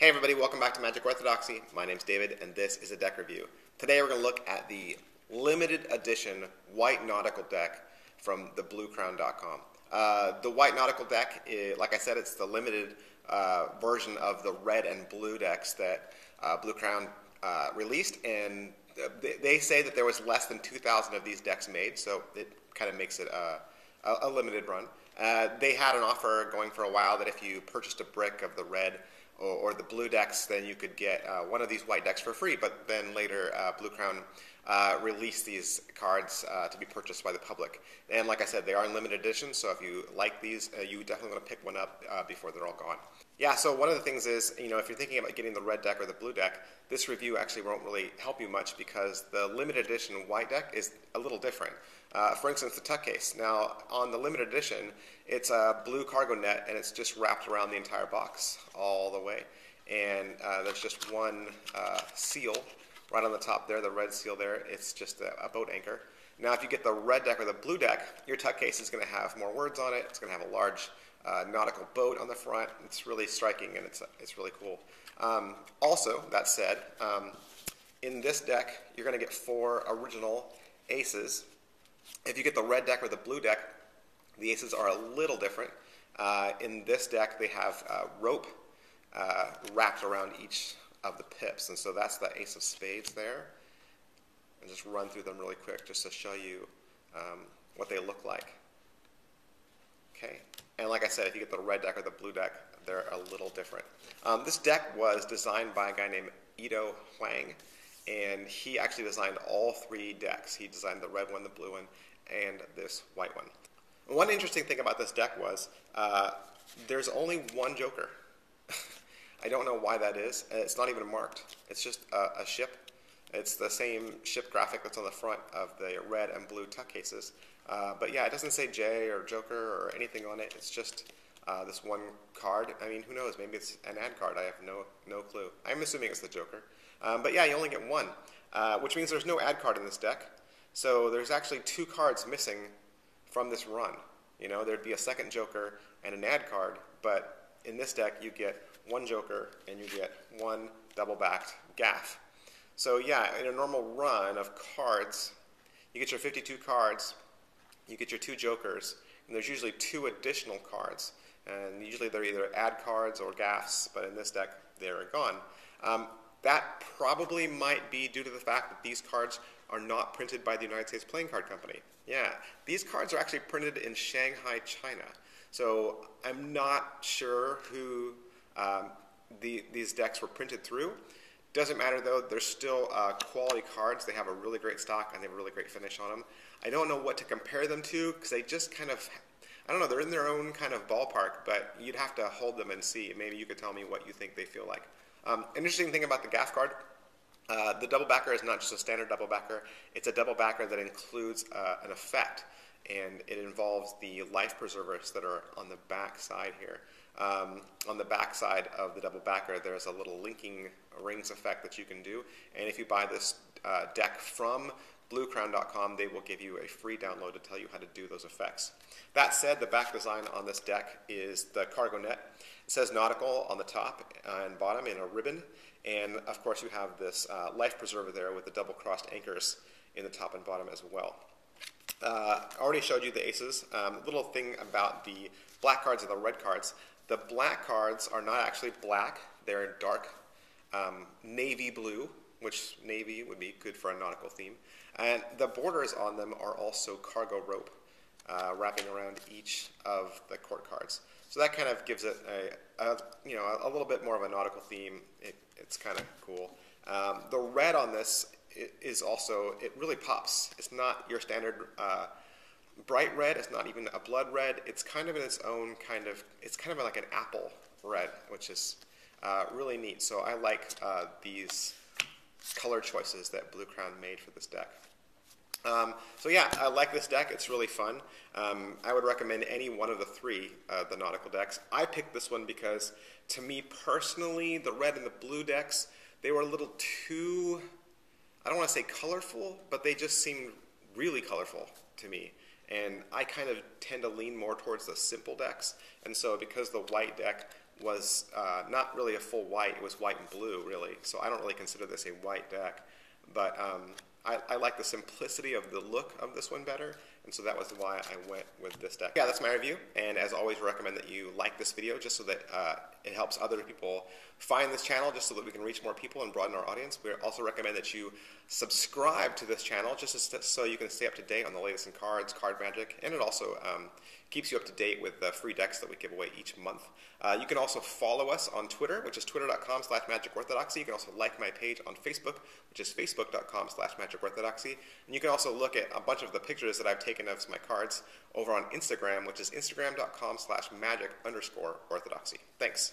Hey everybody, welcome back to Magic Orthodoxy. My name's David and this is a deck review. Today we're going to look at the limited edition White Nautical deck from the bluecrown.com. The White Nautical deck, like I said, it's the limited version of the red and blue decks that Blue Crown released, and they say that there was less than 2,000 of these decks made, so it kind of makes it a limited run. They had an offer going for a while that if you purchased a brick of the red or the blue decks, then you could get one of these white decks for free. But then later, Blue Crown released these cards to be purchased by the public. And like I said, they are in limited edition, so if you like these, you definitely want to pick one up before they're all gone. Yeah, so one of the things is, if you're thinking about getting the red deck or the blue deck, this review actually won't really help you much because the limited edition white deck is a little different. For instance, the tuck case. Now, on the limited edition, it's a blue cargo net, and it's just wrapped around the entire box all the way. And there's just one seal right on the top there, the red seal there. It's just a boat anchor. Now, if you get the red deck or the blue deck, your tuck case is going to have more words on it. It's going to have a large nautical boat on the front. It's really striking, and it's really cool. Also, that said, in this deck, you're going to get 4 original aces. If you get the red deck or the blue deck, the aces are a little different. In this deck, they have rope wrapped around each of the pips, and so that's the ace of spades there. And just run through them really quick just to show you what they look like. Okay, and like I said, if you get the red deck or the blue deck, they're a little different. This deck was designed by a guy named Ido Huang, and he actually designed all 3 decks. He designed the red one, the blue one, and this white one. One interesting thing about this deck was there's only one joker. I don't know why that is. It's not even marked. It's just a ship. It's the same ship graphic that's on the front of the red and blue tuck cases. But yeah, it doesn't say J or Joker or anything on it. It's just this one card. I mean, who knows? Maybe it's an ad card. I have no clue. I'm assuming it's the Joker. But yeah, you only get one, which means there's no ad card in this deck. So there's actually 2 cards missing from this run. There'd be a second Joker and an ad card, but in this deck you get 1 Joker and you get 1 double-backed gaff. So yeah, in a normal run of cards, you get your 52 cards, you get your 2 Jokers, and there's usually 2 additional cards. And usually they're either ad cards or gaffs, but in this deck, they're gone. That probably might be due to the fact that these cards are not printed by the United States Playing Card Company. Yeah, these cards are actually printed in Shanghai, China. So I'm not sure who these decks were printed through. Doesn't matter though, they're still quality cards. They have a really great stock and they have a really great finish on them. I don't know what to compare them to because they just kind of, I don't know, they're in their own kind of ballpark, but you'd have to hold them and see. Maybe you could tell me what you think they feel like. An interesting thing about the gaff card, the double backer is not just a standard double backer. It's a double backer that includes an effect, and it involves the life preservers that are on the back side here. On the back side of the double backer, there's a little linking rings effect that you can do, and if you buy this deck from bluecrown.com, they will give you a free download to tell you how to do those effects. That said, the back design on this deck is the cargo net. It says Nautical on the top and bottom in a ribbon, and of course you have this life preserver there with the double-crossed anchors in the top and bottom as well. I already showed you the aces. Little thing about the black cards and the red cards. The black cards are not actually black. They're dark navy blue, which navy would be good for a nautical theme. And the borders on them are also cargo rope wrapping around each of the court cards. So that kind of gives it a little bit more of a nautical theme. It's kind of cool. The red on this is also, it really pops. It's not your standard bright red. It's not even a blood red. It's kind of in its own kind of, it's kind of like an apple red, which is really neat. So I like these color choices that Blue Crown made for this deck. So yeah, I like this deck. It's really fun. I would recommend any one of the 3, the nautical decks. I picked this one because, to me personally, the red and the blue decks, they were a little too, I don't want to say colorful, but they just seemed really colorful to me. And I kind of tend to lean more towards the simple decks. And so because the white deck was not really a full white. It was white and blue, really. So I don't really consider this a white deck. But I like the simplicity of the look of this one better, and so that was why I went with this deck. Yeah, that's my review, and as always, recommend that you like this video just so that it helps other people find this channel, just so that we can reach more people and broaden our audience. We also recommend that you subscribe to this channel just so you can stay up to date on the latest in cards, card magic, and it also keeps you up to date with the free decks that we give away each month. You can also follow us on Twitter, which is twitter.com/magicorthodoxy. You can also like my page on Facebook, which is facebook.com/magicorthodoxy. And you can also look at a bunch of the pictures that I've taken of my cards over on Instagram, which is instagram.com/magic_orthodoxy. Thanks.